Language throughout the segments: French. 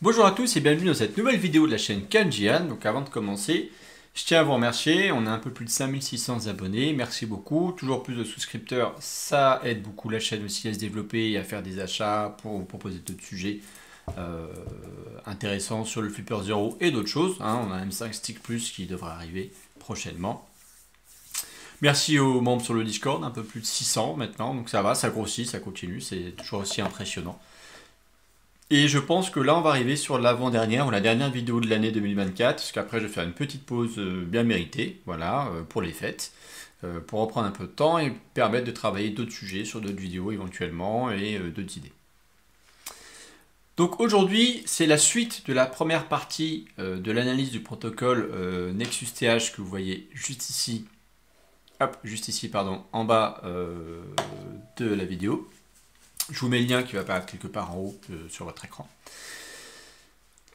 Bonjour à tous et bienvenue dans cette nouvelle vidéo de la chaîne Kanjian. Donc avant de commencer, je tiens à vous remercier. On a un peu plus de 5600 abonnés. Merci beaucoup. Toujours plus de souscripteurs, ça aide beaucoup la chaîne aussi à se développer et à faire des achats pour vous proposer d'autres sujets intéressants sur le Flipper Zero et d'autres choses. On a un M5 Stick Plus qui devrait arriver prochainement. Merci aux membres sur le Discord, un peu plus de 600 maintenant. Donc ça va, ça grossit, ça continue. C'est toujours aussi impressionnant. Et je pense que là, on va arriver sur l'avant-dernière ou la dernière vidéo de l'année 2024, parce qu'après, je vais faire une petite pause bien méritée, voilà, pour les fêtes, pour reprendre un peu de temps et permettre de travailler d'autres sujets sur d'autres vidéos éventuellement et d'autres idées. Donc aujourd'hui, c'est la suite de la première partie de l'analyse du protocole Nexus TH que vous voyez juste ici, en bas de la vidéo. Je vous mets le lien qui va apparaître quelque part en haut sur votre écran.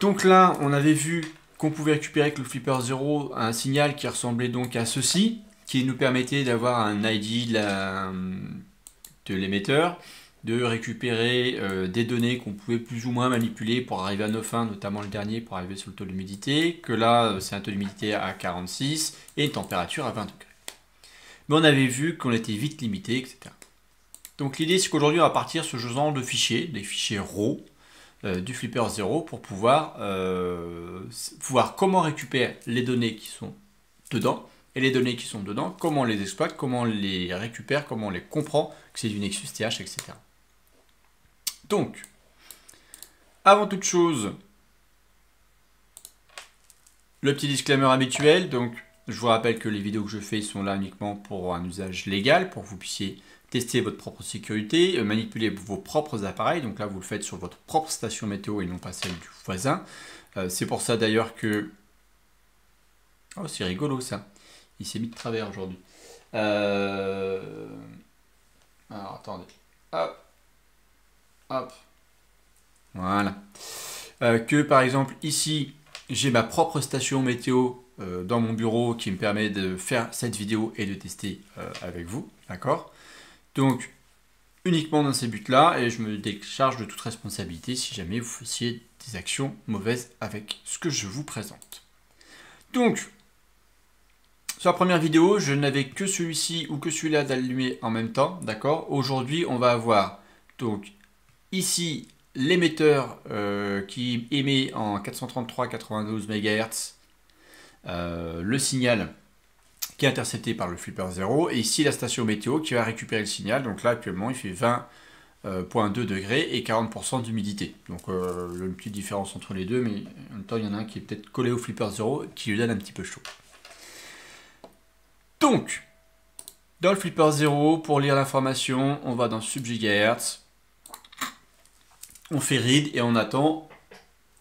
Donc là, on avait vu qu'on pouvait récupérer avec le Flipper Zero un signal qui ressemblait donc à ceci, qui nous permettait d'avoir un ID de l'émetteur, de récupérer des données qu'on pouvait plus ou moins manipuler pour arriver à nos fins, notamment le dernier pour arriver sur le taux d'humidité, que là c'est un taux d'humidité à 46 et une température à 20 degrés. Mais on avait vu qu'on était vite limité, etc. Donc l'idée c'est qu'aujourd'hui on va partir sur ce genre de fichiers, des fichiers RAW du Flipper Zero pour pouvoir voir comment récupérer les données qui sont dedans et les données qui sont dedans, comment on les exploite, comment on les récupère, comment on les comprend, que c'est du Nexus TH, etc. Donc, avant toute chose, le petit disclaimer habituel, donc je vous rappelle que les vidéos que je fais sont là uniquement pour un usage légal, pour que vous puissiez tester votre propre sécurité, manipuler vos propres appareils. Donc là, vous le faites sur votre propre station météo et non pas celle du voisin. C'est pour ça d'ailleurs que... Oh, c'est rigolo ça. Il s'est mis de travers aujourd'hui. Alors, attendez. Hop. Hop. Voilà. Que par exemple, ici, j'ai ma propre station météo dans mon bureau qui me permet de faire cette vidéo et de tester avec vous. D'accord ? Donc, uniquement dans ces buts-là, et je me décharge de toute responsabilité si jamais vous faisiez des actions mauvaises avec ce que je vous présente. Donc, sur la première vidéo, je n'avais que celui-ci ou que celui-là d'allumer en même temps, d'accord? Aujourd'hui, on va avoir donc ici l'émetteur qui émet en 433-92 MHz le signal qui est intercepté par le Flipper Zero, et ici la station météo qui va récupérer le signal. Donc là actuellement il fait 20,2 degrés et 40% d'humidité. Donc il y a une petite différence entre les deux, mais en même temps il y en a un qui est peut-être collé au Flipper Zero qui lui donne un petit peu chaud. Donc dans le Flipper Zero, pour lire l'information, on va dans sub-gigahertz, on fait read et on attend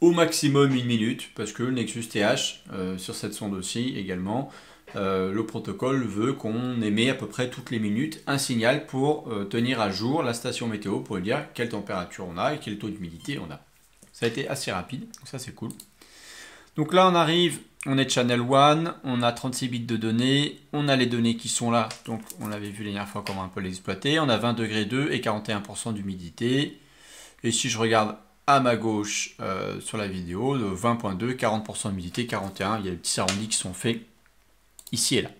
au maximum une minute, parce que le Nexus TH sur cette sonde aussi également, le protocole veut qu'on émet à peu près toutes les minutes un signal pour tenir à jour la station météo, pour lui dire quelle température on a et quel taux d'humidité on a. Ça a été assez rapide, donc ça c'est cool. Donc là on arrive, on est channel 1, on a 36 bits de données, on a les données qui sont là, donc on avait vu la dernière fois comment on peut les exploiter, on a 20 degrés 2 et 41% d'humidité. Et si je regarde à ma gauche sur la vidéo, 20.2, 40% d'humidité, 41, il y a des petits arrondis qui sont faits ici et là.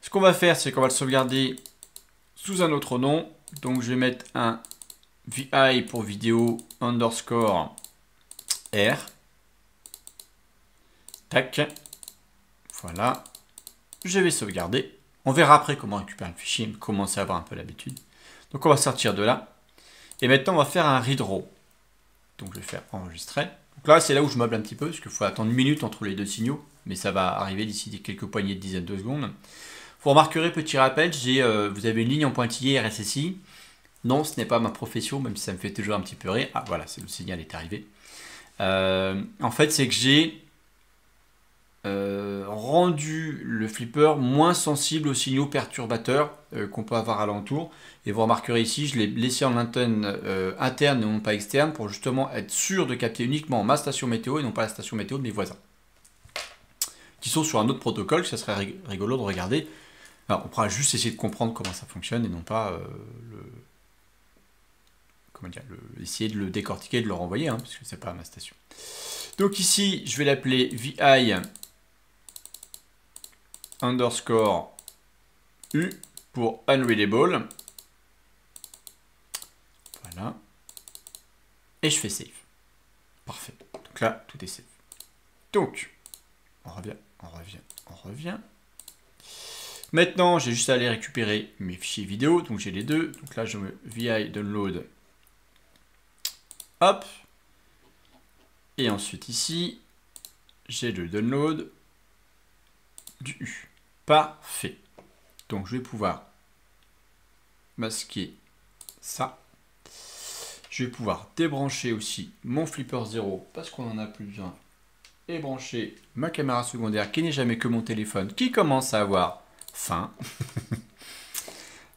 Ce qu'on va faire, c'est qu'on va le sauvegarder sous un autre nom. Donc je vais mettre un VI pour vidéo underscore R. Tac. Voilà. Je vais sauvegarder. On verra après comment récupérer le fichier, mais commencer à avoir un peu l'habitude. Donc on va sortir de là. Et maintenant on va faire un read raw. Donc je vais faire enregistrer. Donc là c'est là où je meuble un petit peu, parce qu'il faut attendre une minute entre les deux signaux. Mais ça va arriver d'ici quelques poignées de dizaines de secondes. Vous remarquerez, petit rappel, vous avez une ligne en pointillé RSSI. Non, ce n'est pas ma profession, même si ça me fait toujours un petit peu rire. Ah voilà, le signal est arrivé. En fait, c'est que j'ai rendu le flipper moins sensible aux signaux perturbateurs qu'on peut avoir alentour. Et vous remarquerez ici, je l'ai laissé en antenne interne et non pas externe pour justement être sûr de capter uniquement ma station météo et non pas la station météo de mes voisins, qui sont sur un autre protocole, ça serait rigolo de regarder. Alors, on pourra juste essayer de comprendre comment ça fonctionne et non pas comment dire, essayer de le décortiquer, de le renvoyer, hein, parce que c'est pas ma station. Donc ici, je vais l'appeler VI underscore U pour unreadable. Voilà. Et je fais save. Parfait. Donc là, tout est save. Donc, on revient, on revient, on revient. Maintenant, j'ai juste à aller récupérer mes fichiers vidéo. Donc j'ai les deux. Donc là, je me VI download. Hop. Et ensuite ici, j'ai le download du U. Parfait. Donc je vais pouvoir masquer ça. Je vais pouvoir débrancher aussi mon flipper 0 parce qu'on n'en a plus besoin. Et brancher ma caméra secondaire qui n'est jamais que mon téléphone qui commence à avoir faim.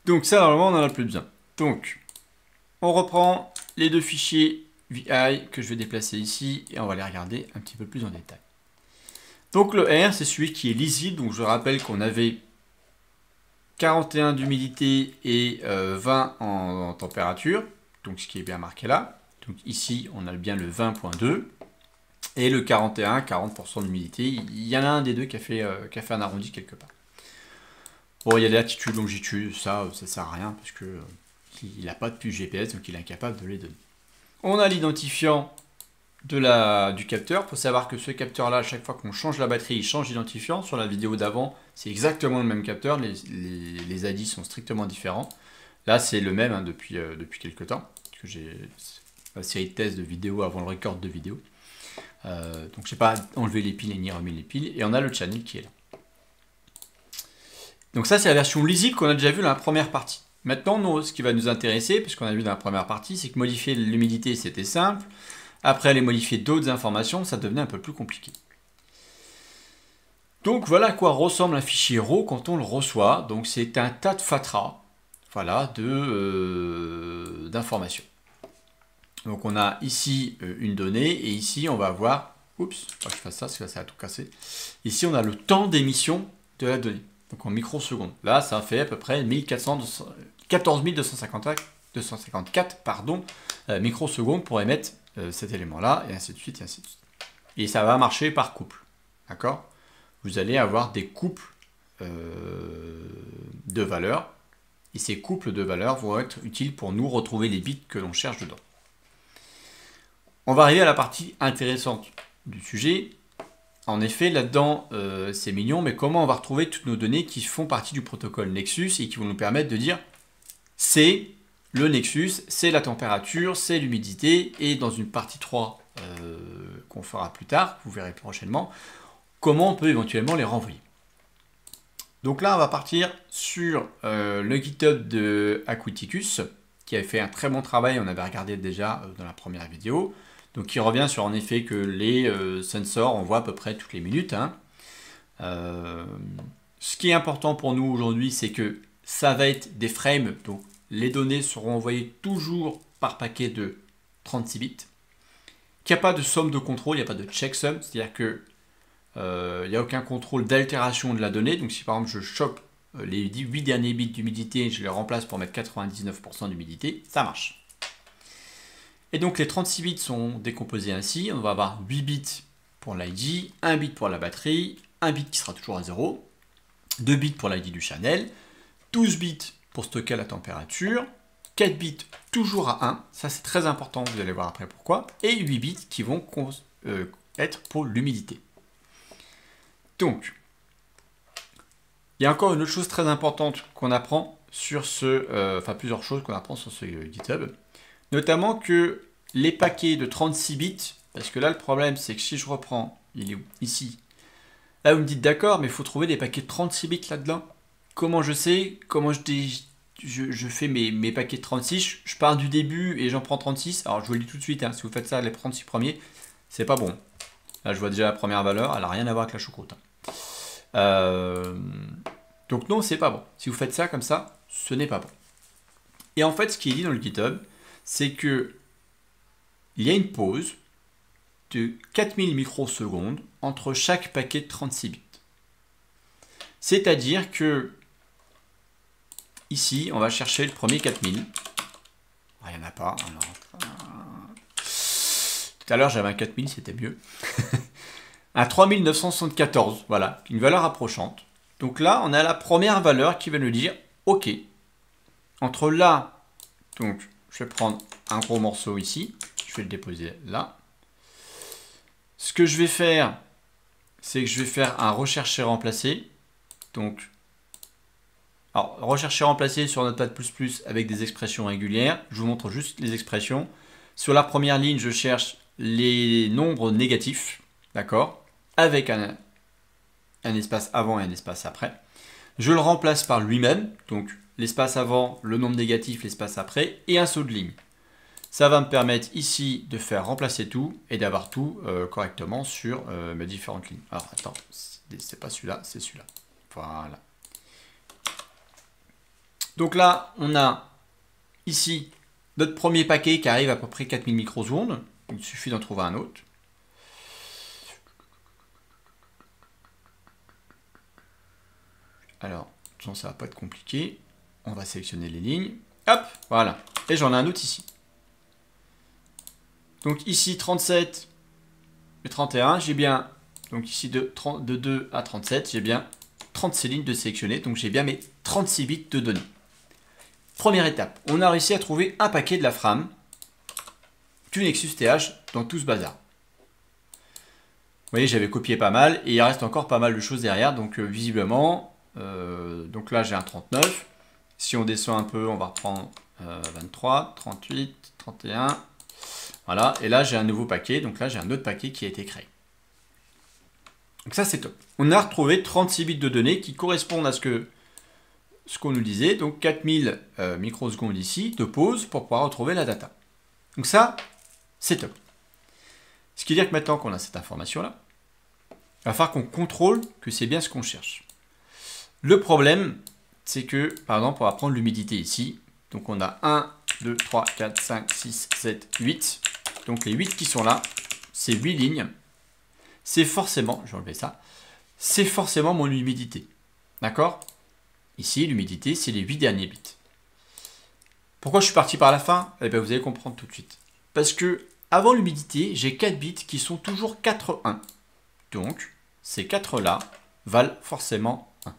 Donc ça, normalement, on n'en a plus besoin. Donc, on reprend les deux fichiers VI que je vais déplacer ici et on va les regarder un petit peu plus en détail. Donc le R, c'est celui qui est lisible. Donc je rappelle qu'on avait 41 d'humidité et 20 en température. Donc ce qui est bien marqué là. Donc ici, on a bien le 20.2 et le 41, 40% d'humidité. Il y en a un des deux qui a fait un arrondi quelque part. Bon, il y a des latitudes, longitudes, ça sert à rien parce que il n'a pas de puce GPS, donc il est incapable de les donner. On a l'identifiant du capteur. Il faut savoir que ce capteur-là, à chaque fois qu'on change la batterie, il change d'identifiant. Sur la vidéo d'avant, c'est exactement le même capteur. Les ADI sont strictement différents. Là, c'est le même hein, depuis quelques temps. Que j'ai la série de tests de vidéos avant le record de vidéo. Donc, je n'ai pas enlevé les piles et ni remis les piles. Et on a le channel qui est là. Donc ça, c'est la version lisible qu'on a déjà vu dans la première partie. Maintenant, nous, ce qui va nous intéresser, puisqu'on a vu dans la première partie, c'est que modifier l'humidité, c'était simple. Après, aller modifier d'autres informations, ça devenait un peu plus compliqué. Donc voilà à quoi ressemble un fichier RAW quand on le reçoit. Donc c'est un tas de fatras, voilà, d'informations. Donc on a ici une donnée et ici on va avoir, oups, faut que je fasse ça parce que là ça va tout casser. Ici on a le temps d'émission de la donnée. Donc en microsecondes. Là, ça fait à peu près 14 254 microsecondes pour émettre cet élément-là, et ainsi de suite, et ainsi de suite. Et ça va marcher par couple. D'accord? Vous allez avoir des couples de valeurs, et ces couples de valeurs vont être utiles pour nous retrouver les bits que l'on cherche dedans. On va arriver à la partie intéressante du sujet. En effet, là-dedans, c'est mignon, mais comment on va retrouver toutes nos données qui font partie du protocole Nexus et qui vont nous permettre de dire c'est le Nexus, c'est la température, c'est l'humidité, et dans une partie 3 qu'on fera plus tard, vous verrez prochainement, comment on peut éventuellement les renvoyer. Donc là, on va partir sur le GitHub de Aquaticus, qui avait fait un très bon travail, on avait regardé déjà dans la première vidéo. Donc il revient sur en effet que les sensors, on voit à peu près toutes les minutes. Hein. Ce qui est important pour nous aujourd'hui, c'est que ça va être des frames. Donc les données seront envoyées toujours par paquet de 36 bits. Qu'il n'y a pas de somme de contrôle, il n'y a pas de checksum. C'est-à-dire que il n'y a aucun contrôle d'altération de la donnée. Donc si par exemple je chope les 8 derniers bits d'humidité, je les remplace pour mettre 99% d'humidité, ça marche. Et donc les 36 bits sont décomposés ainsi. On va avoir 8 bits pour l'ID, 1 bit pour la batterie, 1 bit qui sera toujours à 0, 2 bits pour l'ID du channel, 12 bits pour stocker la température, 4 bits toujours à 1, ça c'est très important, vous allez voir après pourquoi, et 8 bits qui vont être pour l'humidité. Donc, il y a encore une autre chose très importante qu'on apprend sur plusieurs choses qu'on apprend sur ce GitHub. Notamment que les paquets de 36 bits, parce que là le problème c'est que si je reprends, il est où? Ici. Là vous me dites d'accord, mais il faut trouver des paquets de 36 bits là-dedans. Comment je sais? Comment je fais mes paquets de 36? Je pars du début et j'en prends 36. Alors je vous le dis tout de suite, hein, si vous faites ça les 36 premiers, c'est pas bon. Là je vois déjà la première valeur, elle n'a rien à voir avec la choucroute. Donc non, c'est pas bon. Si vous faites ça comme ça, ce n'est pas bon. Et en fait, ce qui est dit dans le GitHub, c'est que il y a une pause de 4000 microsecondes entre chaque paquet de 36 bits. C'est-à-dire que ici, on va chercher le premier 4000. Ah, il n'y en a pas. Alors, tout à l'heure, j'avais un 4000, c'était mieux. Un 3974, voilà, une valeur approchante. Donc là, on a la première valeur qui va nous dire, OK, entre là, donc je vais prendre un gros morceau ici, je vais le déposer là. Ce que je vais faire, c'est que je vais faire un rechercher remplacer. Donc, alors, rechercher remplacer sur Notepad++ avec des expressions régulières. Je vous montre juste les expressions. Sur la première ligne, je cherche les nombres négatifs, d'accord, avec un espace avant et un espace après. Je le remplace par lui-même, donc l'espace avant, le nombre négatif, l'espace après, et un saut de ligne. Ça va me permettre ici de faire remplacer tout et d'avoir tout correctement sur mes différentes lignes. Alors attends, c'est pas celui-là, c'est celui-là. Voilà. Donc là, on a ici notre premier paquet qui arrive à peu près 4000 microsecondes. Il suffit d'en trouver un autre. Alors, ça va pas être compliqué. On va sélectionner les lignes. Hop, voilà. Et j'en ai un autre ici. Donc ici 37 et 31, j'ai bien, donc ici de 2 à 37, j'ai bien 36 lignes de sélectionner, donc j'ai bien mes 36 bits de données. Première étape, on a réussi à trouver un paquet de la FRAM du Nexus TH dans tout ce bazar. Vous voyez, j'avais copié pas mal et il reste encore pas mal de choses derrière, donc visiblement, donc là j'ai un 39. Si on descend un peu, on va reprendre 23, 38, 31. Voilà, et là j'ai un nouveau paquet, donc là j'ai un autre paquet qui a été créé. Donc ça c'est top. On a retrouvé 36 bits de données qui correspondent à ce qu'on nous disait, donc 4000 microsecondes ici de pause pour pouvoir retrouver la data. Donc ça, c'est top. Ce qui veut dire que maintenant qu'on a cette information-là, il va falloir qu'on contrôle que c'est bien ce qu'on cherche. Le problème, c'est que, par exemple, on va prendre l'humidité ici. Donc on a 1, 2, 3, 4, 5, 6, 7, 8. Donc les 8 qui sont là, c'est 8 lignes. C'est forcément, je vais enlever ça, c'est forcément mon humidité. D'accord? Ici, l'humidité, c'est les 8 derniers bits. Pourquoi je suis parti par la fin? Eh bien, vous allez comprendre tout de suite. Parce que avant l'humidité, j'ai 4 bits qui sont toujours 4, 1. Donc, ces 4-là valent forcément 1.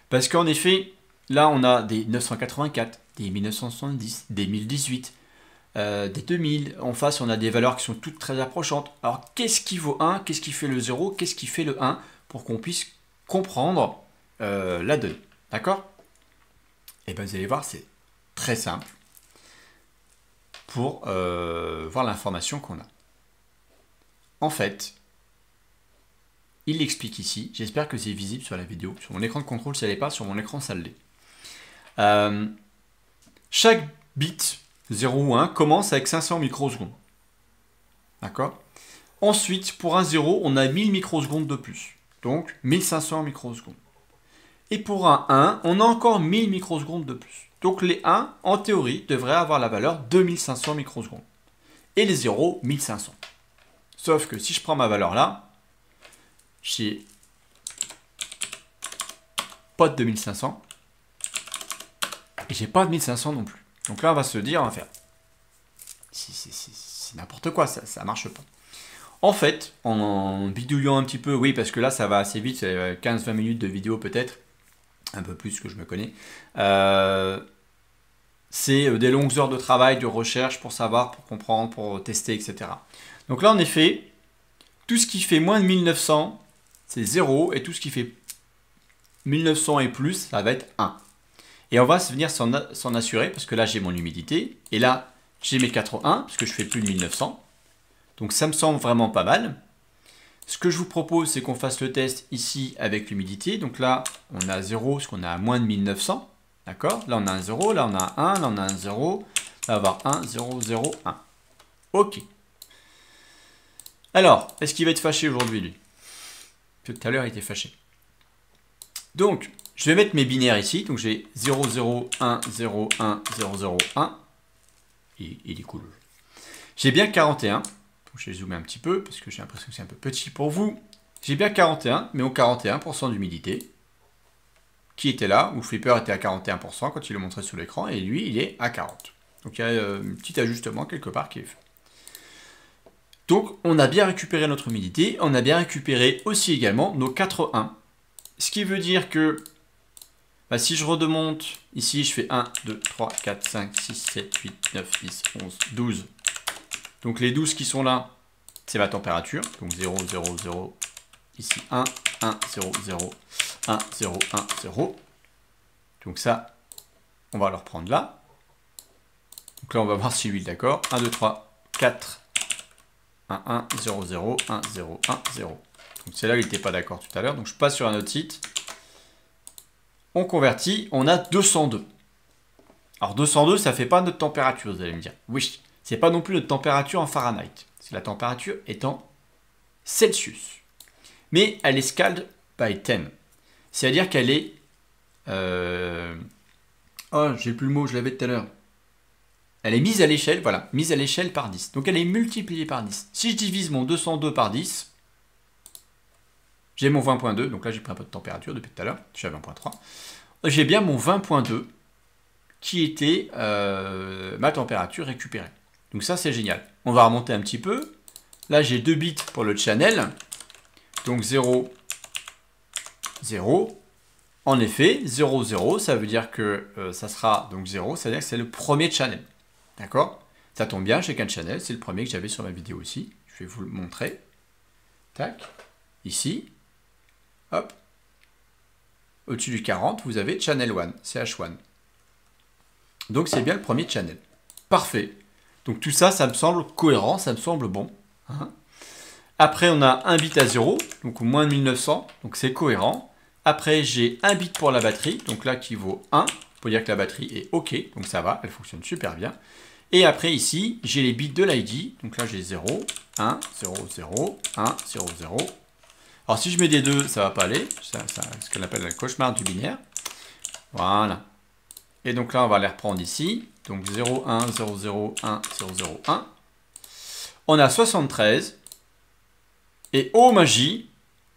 Parce qu'en effet, là, on a des 984, des 1970, des 1018, des 2000. En face, on a des valeurs qui sont toutes très approchantes. Alors, qu'est-ce qui vaut 1? Qu'est-ce qui fait le 0? Qu'est-ce qui fait le 1? Pour qu'on puisse comprendre la donnée. D'accord? Et bien, vous allez voir, c'est très simple pour voir l'information qu'on a. En fait, il l'explique ici. J'espère que c'est visible sur la vidéo. Sur mon écran de contrôle, ça ne l'est pas. Sur mon écran, ça l'est. Chaque bit 0 ou 1 commence avec 500 microsecondes. D'accord? Ensuite, pour un 0, on a 1000 microsecondes de plus. Donc, 1500 microsecondes. Et pour un 1, on a encore 1000 microsecondes de plus. Donc, les 1, en théorie, devraient avoir la valeur 2500 microsecondes. Et les 0, 1500. Sauf que si je prends ma valeur là, j'ai pas de 2500. Et j'ai pas de 1500 non plus. Donc là, on va se dire, on va faire. C'est n'importe quoi, ça marche pas. En fait, en bidouillant un petit peu, oui, parce que là, ça va assez vite, c'est 15-20 minutes de vidéo peut-être, un peu plus que je me connais. C'est des longues heures de travail, de recherche pour savoir, pour comprendre, pour tester, etc. Donc là, en effet, tout ce qui fait moins de 1900, c'est 0, et tout ce qui fait 1900 et plus, ça va être 1. Et on va venir s'en assurer, parce que là, j'ai mon humidité, et là, j'ai mes 4,1, parce que je fais plus de 1900. Donc ça me semble vraiment pas mal. Ce que je vous propose, c'est qu'on fasse le test ici avec l'humidité. Donc là, on a 0, parce qu'on a moins de 1900. D'accord? Là, on a un 0, là, on a un 1, là, on a un 0. Là, on va avoir 1, 0, 0, 1. OK. Alors, est-ce qu'il va être fâché aujourd'hui, lui? Tout à l'heure, il était fâché. Donc, je vais mettre mes binaires ici. Donc, j'ai 0, 0, 1, 0, 1, 0, 0, 1. Il est cool. J'ai bien 41. Je vais zoomer un petit peu parce que j'ai l'impression que c'est un peu petit pour vous. J'ai bien 41, mais au 41% d'humidité qui était là, où Flipper était à 41% quand il le montrait sur l'écran, et lui, il est à 40. Donc il y a un petit ajustement quelque part qui est fait. Donc on a bien récupéré notre humidité, on a bien récupéré aussi également nos 4,1. Ce qui veut dire que bah, si je remonte ici, je fais 1, 2, 3, 4, 5, 6, 7, 8, 9, 10, 11, 12. Donc les 12 qui sont là, c'est ma température. Donc 0, 0, 0. Ici 1, 1, 0, 0, 1, 0, 1, 0. Donc ça, on va le reprendre là. Donc là, on va voir si lui est d'accord. 1, 2, 3, 4, 1, 1, 0, 0, 1, 0, 1, 0. Donc c'est là où il n'était pas d'accord tout à l'heure. Donc je passe sur un autre site. On convertit, on a 202. Alors 202, ça ne fait pas notre température, vous allez me dire. Oui, c'est pas non plus notre température en Fahrenheit. C'est la température est en Celsius. Mais elle est scaled by 10. C'est-à-dire qu'elle est... Oh, j'ai plus le mot, je l'avais tout à l'heure. Elle est mise à l'échelle, voilà, mise à l'échelle par 10. Donc elle est multipliée par 10. Si je divise mon 202 par 10, j'ai mon 20.2. Donc là, j'ai pris un peu de température depuis tout à l'heure. Je suis à 20.3. J'ai bien mon 20.2 qui était ma température récupérée. Donc ça, c'est génial. On va remonter un petit peu. Là, j'ai 2 bits pour le channel. Donc 0, 0. En effet, 0, 0, ça veut dire que ça sera donc 0, c'est-à-dire que c'est le premier channel. D'accord? Ça tombe bien, j'ai qu'un channel, c'est le premier que j'avais sur ma vidéo aussi. Je vais vous le montrer. Tac. Ici. Hop. Au-dessus du 40, vous avez channel 1, CH1. Donc c'est bien le premier channel. Parfait. Donc tout ça, ça me semble cohérent, ça me semble bon. Hein. Après, on a un bit à 0, donc moins de 1900, donc c'est cohérent. Après, j'ai un bit pour la batterie, donc là qui vaut 1, pour dire que la batterie est OK, donc ça va, elle fonctionne super bien. Et après ici, j'ai les bits de l'ID, donc là j'ai 0, 1, 0, 0, 1, 0, 0. Alors si je mets des 2, ça ne va pas aller, c'est ce qu'on appelle le cauchemar du binaire. Voilà. Et donc là, on va les reprendre ici, donc 0, 1, 0, 0, 1, 0, 0, 1. On a 73, et oh magie,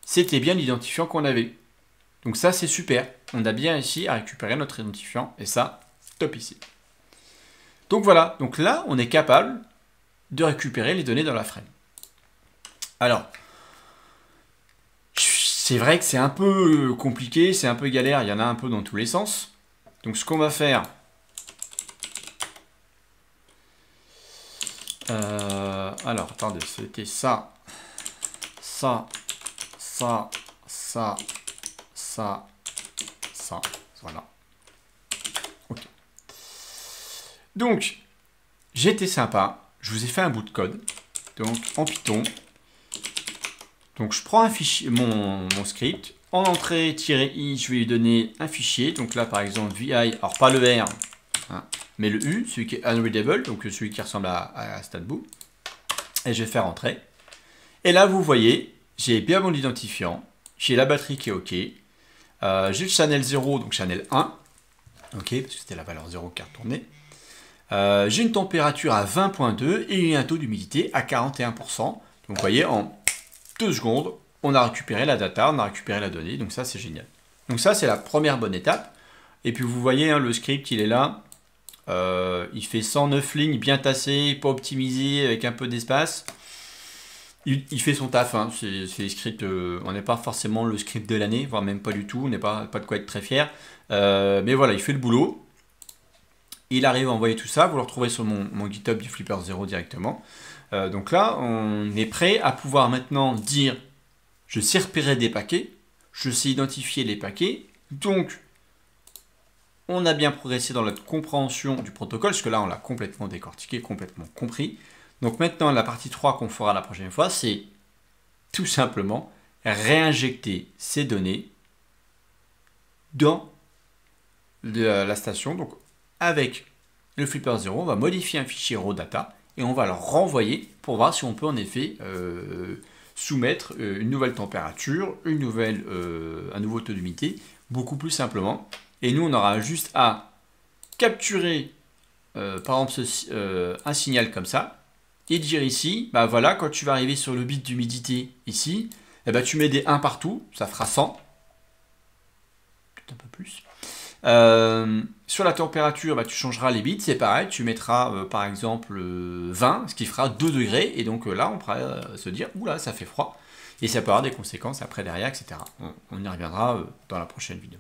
c'était bien l'identifiant qu'on avait. Donc ça, c'est super. On a bien réussi à récupérer notre identifiant. Et ça, top ici. Donc voilà. Donc là, on est capable de récupérer les données dans la frame. Alors, c'est vrai que c'est un peu compliqué, c'est un peu galère. Il y en a un peu dans tous les sens. Donc ce qu'on va faire... alors, attendez, c'était ça, ça, ça, ça... ça, voilà. Ok. Donc, j'étais sympa. Je vous ai fait un bout de code. Donc, en Python. Donc, je prends un fichier, mon script. En entrée-i, je vais lui donner un fichier. Donc là, par exemple, vi, alors pas le R, hein, mais le U, celui qui est unreadable, donc celui qui ressemble à StatBoo. Et je vais faire entrer. Et là, vous voyez, j'ai bien mon identifiant. J'ai la batterie qui est OK. J'ai le channel 0, donc channel 1. OK, parce que c'était la valeur 0 qui a retourné. J'ai une température à 20.2 et un taux d'humidité à 41%. Donc vous voyez, en 2 secondes, on a récupéré la data, on a récupéré la donnée. Donc ça, c'est génial. Donc ça, c'est la première bonne étape. Et puis vous voyez, hein, le script, il est là. Il fait 109 lignes, bien tassées, pas optimisé, avec un peu d'espace. Il fait son taf, hein. C'est les scripts, on n'est pas forcément le script de l'année, voire même pas du tout, on n'est pas de quoi être très fier. Mais voilà, il fait le boulot. Il arrive à envoyer tout ça, vous le retrouvez sur mon GitHub du Flipper 0 directement. Donc là, on est prêt à pouvoir maintenant dire, je sais repérer des paquets, je sais identifier les paquets, donc on a bien progressé dans la compréhension du protocole, parce que là, on l'a complètement décortiqué, complètement compris. Donc maintenant, la partie 3 qu'on fera la prochaine fois, c'est tout simplement réinjecter ces données dans la station. Donc avec le Flipper 0, on va modifier un fichier raw data et on va le renvoyer pour voir si on peut en effet soumettre une nouvelle température, un nouveau taux d'humidité, beaucoup plus simplement. Et nous, on aura juste à capturer, par exemple, un signal comme ça, et dire ici, bah voilà, quand tu vas arriver sur le bit d'humidité ici, eh ben, tu mets des 1 partout, ça fera 100. Peut-être un peu plus. Sur la température, bah, tu changeras les bits, c'est pareil, tu mettras par exemple 20, ce qui fera 2 degrés, et donc là on pourra se dire, oula, ça fait froid, et ça peut avoir des conséquences après derrière, etc. On y reviendra dans la prochaine vidéo.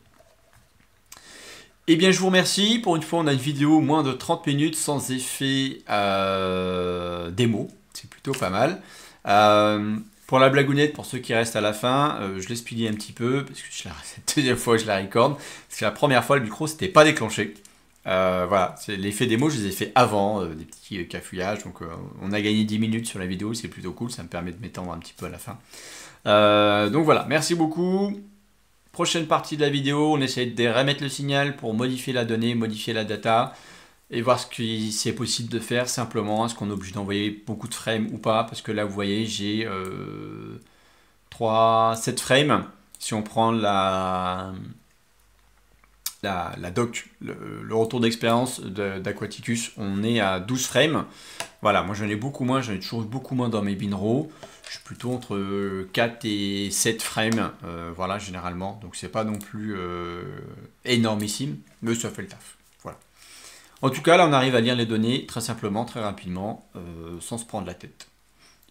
Eh bien, je vous remercie. Pour une fois, on a une vidéo moins de 30 minutes sans effet démo. C'est plutôt pas mal. Pour la blagounette, pour ceux qui restent à la fin, je l'ai speedé un petit peu, parce que c'est la deuxième fois que je la recorde. Parce que la première fois, le micro s'était pas déclenché. Voilà, l'effet démo, je les ai fait avant, des petits cafouillages. Donc, on a gagné 10 minutes sur la vidéo, c'est plutôt cool. Ça me permet de m'étendre un petit peu à la fin. Donc voilà, merci beaucoup. Prochaine partie de la vidéo, on essaie de remettre le signal pour modifier la donnée, modifier la data et voir ce qui c'est possible de faire simplement. Est-ce qu'on est obligé d'envoyer beaucoup de frames ou pas? Parce que là, vous voyez, j'ai 7 frames. Si on prend la doc, le retour d'expérience d'Aquaticus, on est à 12 frames. Voilà, moi j'en ai beaucoup moins, j'en ai toujours beaucoup moins dans mes binRAW. Je suis plutôt entre 4 et 7 frames, voilà, généralement. Donc c'est pas non plus énormissime, mais ça fait le taf. Voilà. En tout cas, là, on arrive à lire les données très simplement, très rapidement, sans se prendre la tête.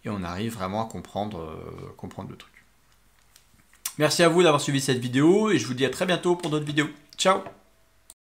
Et on arrive vraiment à comprendre le truc. Merci à vous d'avoir suivi cette vidéo, et je vous dis à très bientôt pour d'autres vidéos. Ciao!